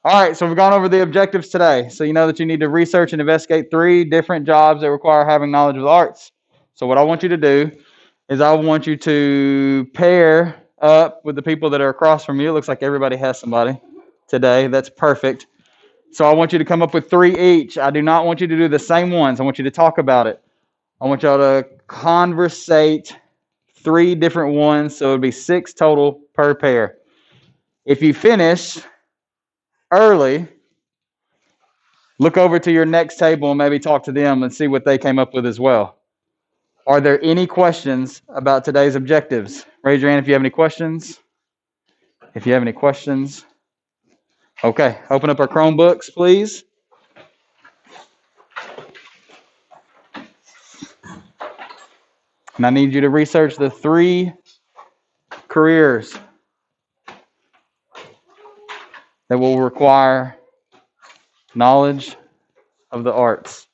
All right, so we've gone over the objectives today. So you know that you need to research and investigate 3 different jobs that require having knowledge of the arts. So what I want you to do is I want you to pair up with the people that are across from you. It looks like everybody has somebody today. That's perfect. So I want you to come up with 3 each. I do not want you to do the same ones. I want you to talk about it. I want y'all to conversate 3 different ones, so it would be 6 total per pair. If you finish early, look over to your next table and maybe talk to them and see what they came up with as well. Are there any questions about today's objectives? Raise your hand if you have any questions. If you have any questions. Okay, open up our Chromebooks, please. And I need you to research the 3 careers that will require knowledge of the arts.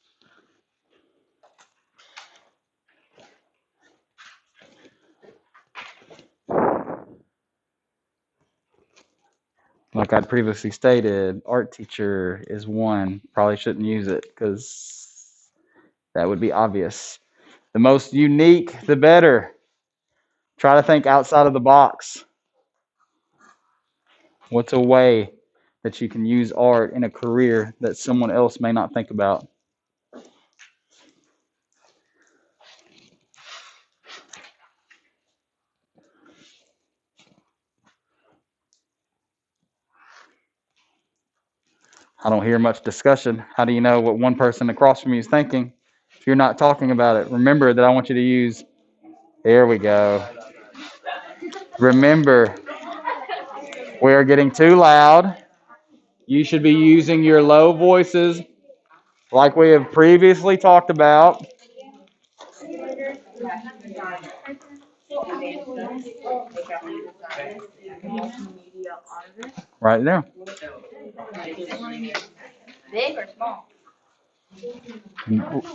Like I'd previously stated, art teacher is one. Probably shouldn't use it because that would be obvious. The most unique, the better. Try to think outside of the box. What's a way that you can use art in a career that someone else may not think about? I don't hear much discussion. How do you know what one person across from you is thinking if you're not talking about it? Remember that I want you to use, there we go. Remember, we are getting too loud. You should be using your low voices like we have previously talked about. Right there. Big or small?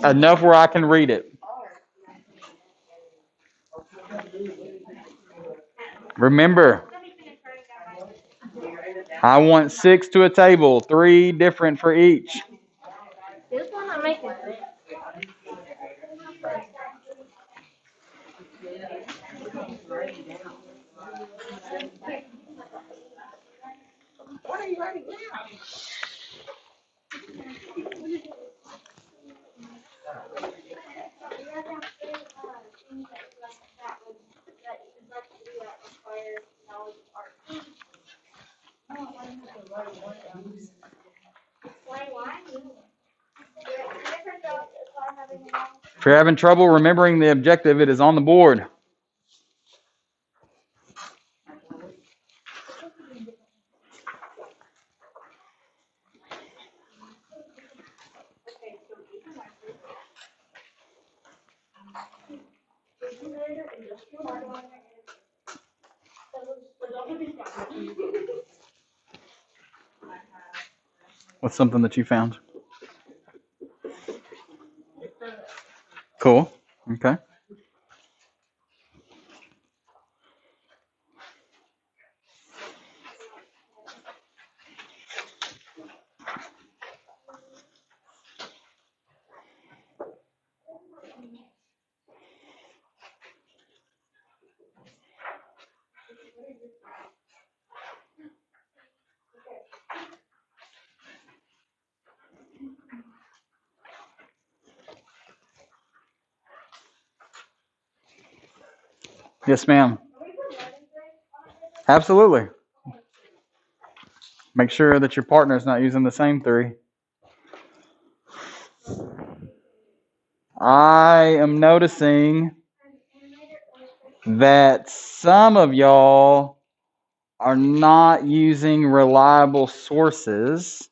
Enough where I can read it. Remember, I want 6 to a table, 3 different for each. This one I'm making. What are you writing now? If you're having trouble remembering the objective, it is on the board. What's something that you found? Cool. Okay. Yes, ma'am. Absolutely. Make sure that your partner is not using the same 3. I am noticing that some of y'all are not using reliable sources.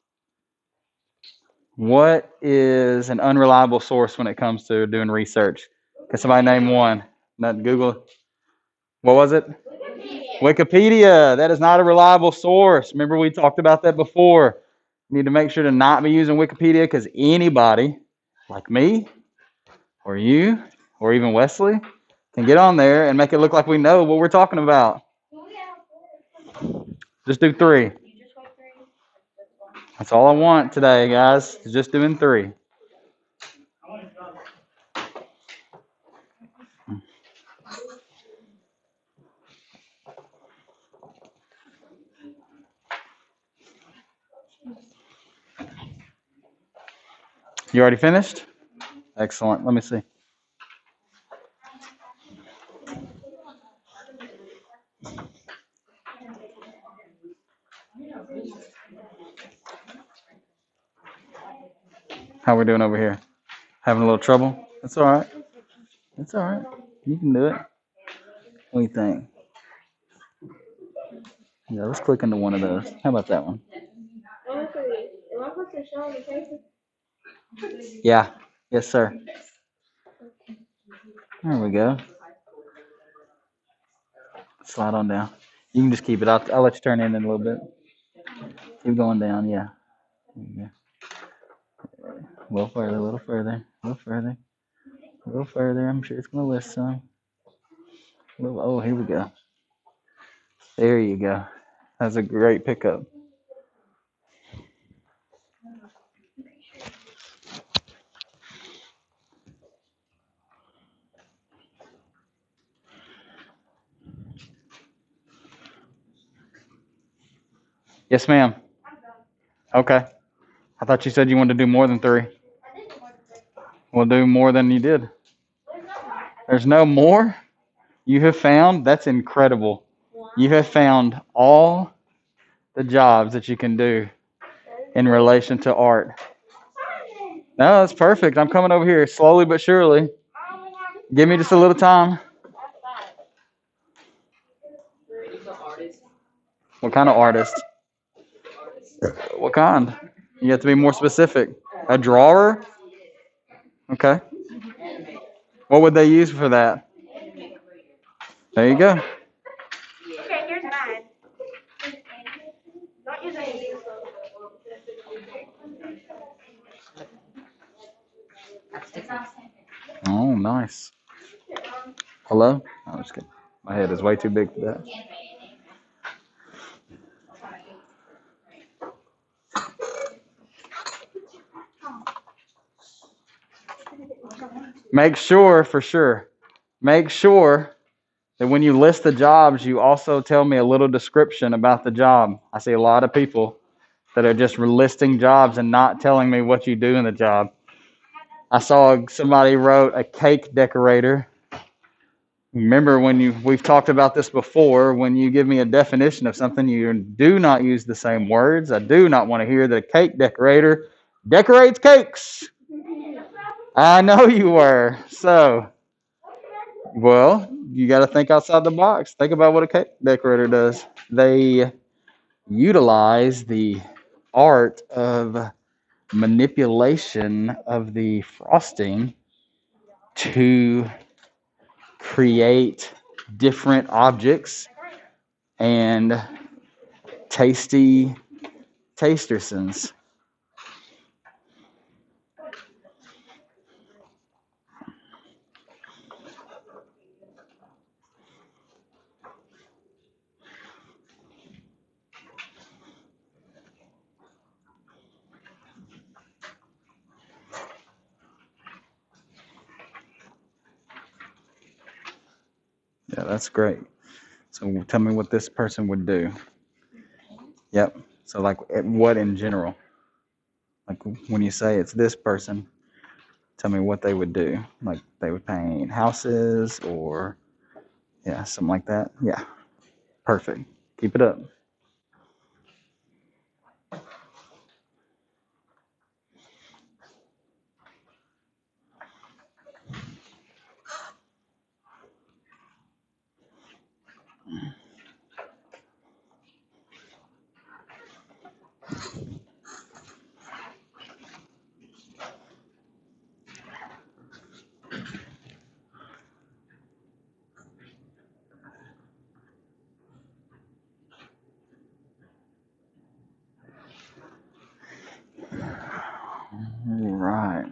What is an unreliable source when it comes to doing research? Can somebody name one? Not Google. What was it? Wikipedia. That is not a reliable source. Remember we talked about that before. You need to make sure to not be using Wikipedia because anybody, like me, or you, or even Wesley, can get on there and make it look like we know what we're talking about. Just do 3. That's all I want today, guys. Just doing 3. You already finished? Excellent. Let me see. How we doing over here? Having a little trouble? That's all right. That's all right. You can do it. What do you think? Yeah, let's click into one of those. How about that one? Am I supposed to show the paper? Yeah. Yes, sir. There we go. Slide on down. You can just keep it. I'll let you turn in a little bit. Keep going down. Yeah. There you go. A little further, a little further, a little further, a little further. I'm sure it's going to list some. Oh, here we go. There you go. That's a great pickup. Yes, ma'am. Okay. I thought you said you wanted to do more than 3. We'll do more than you did. There's no more? You have found? That's incredible. You have found all the jobs that you can do in relation to art. No, that's perfect. I'm coming over here slowly but surely. Give me just a little time. What kind of artist? What kind? You have to be more specific. A drawer? Okay. What would they use for that? There you go. Okay, here's mine. Don't use any of these. Oh, nice. Hello? No, I'm just kidding. My head is way too big for that. Make sure, for sure, make sure that when you list the jobs, you also tell me a little description about the job. I see a lot of people that are just listing jobs and not telling me what you do in the job. I saw somebody wrote a cake decorator. Remember we've talked about this before, when you give me a definition of something, you do not use the same words. I do not want to hear that a cake decorator decorates cakes. I know you were. So, well, you got to think outside the box. Think about what a cake decorator does. They utilize the art of manipulation of the frosting to create different objects and tasty tastersons. Yeah, that's great. So tell me what this person would do. Yep. So like what in general? Like when you say it's this person, tell me what they would do. Like they would paint houses or yeah, something like that. Yeah. Perfect. Keep it up. All right.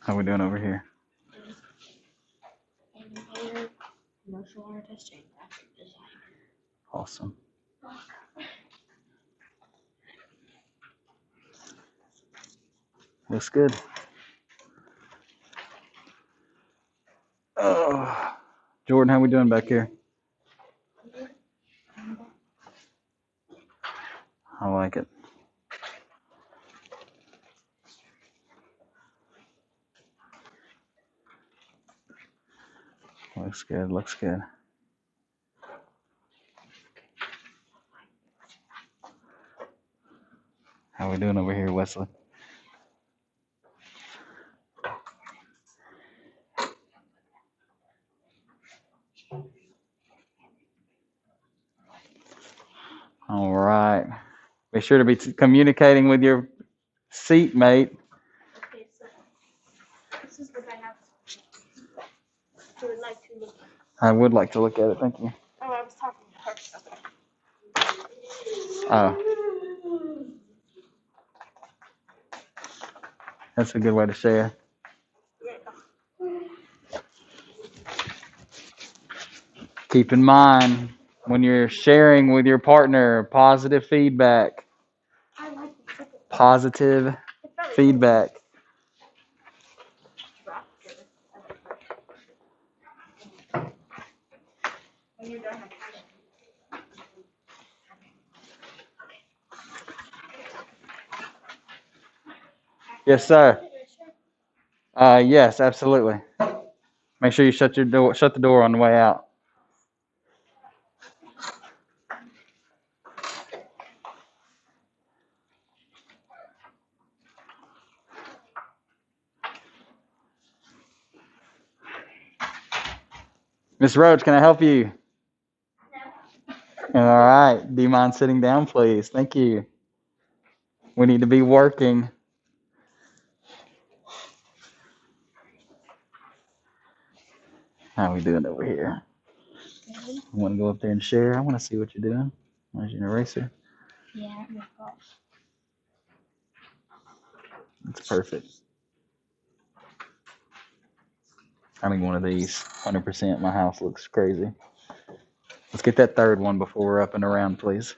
How we doing over here? Animator, commercial artist, and graphic designer. Awesome. Looks good. Oh, Jordan, how we doing back here? I like it. Looks good. Looks good. How we doing over here, Wesley? All right. Be sure to be communicating with your seatmate. Okay, so this is what I have. You would like to look at. I would like to look at it. Thank you. Oh, I was talking to her. Oh, that's a good way to share. Keep in mind when you're sharing with your partner, positive feedback. I like the Positive feedback. When you're done, Yes, sir. Yes, absolutely. Make sure you shut your door. Shut the door on the way out. Miss Roach, can I help you? All right. Do you mind sitting down, please? Thank you. We need to be working. How are we doing over here? good. You want to go up there and share? I want to see what you're doing. Where's your eraser? Yeah, I'm off. That's perfect. I need one of these. 100%. My house looks crazy. Let's get that third one before we're up and around, please.